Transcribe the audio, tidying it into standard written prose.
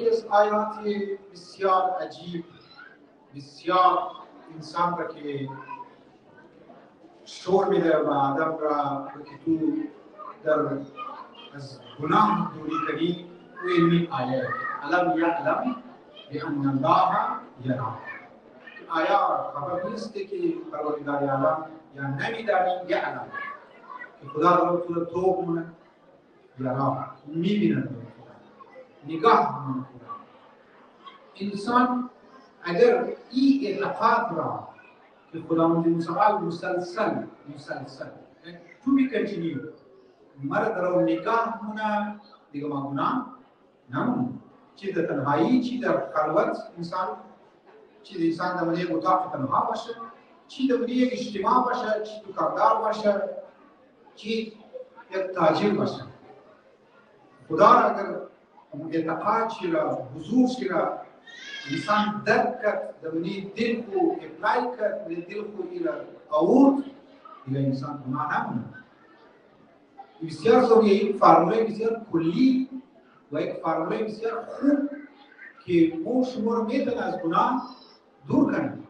از آیات بسیار عجیب، بسیار انسان را که شور میده و آدم را که تو در از گناه دوری کنی و این آیه علم یعلم بأن الله یرا. آیا خبر نیست که پروردگار عالم یا نمیدانی یعلم که خدا را تو کنه یرا میبیند نگاه میکنه. انسان اگر این اعتقاد را که خداوند متعال مسلسل تو بی کنتینیو مرد را نگاه کنه دیگه ما گناه نمون. چی در تنهایی، چی در خلوت انسان، چی انسان در منی اتاق تنها باشه، چی در منی یک اجتماع باشه، چی تو کاردار باشه، چی یک تاجر باشه. خدا را اگر اعتقاد چی را حضور چی را انسان درک کرد در منی دل کو اپلای کرد در دل کو ایرا آورد دیگه انسان گناه نمونه. بسیار ضروری یک فرموله بسیار کلی و یک فرموله بسیار خوب که ما شما رو میتونه از گناه دور کنیم.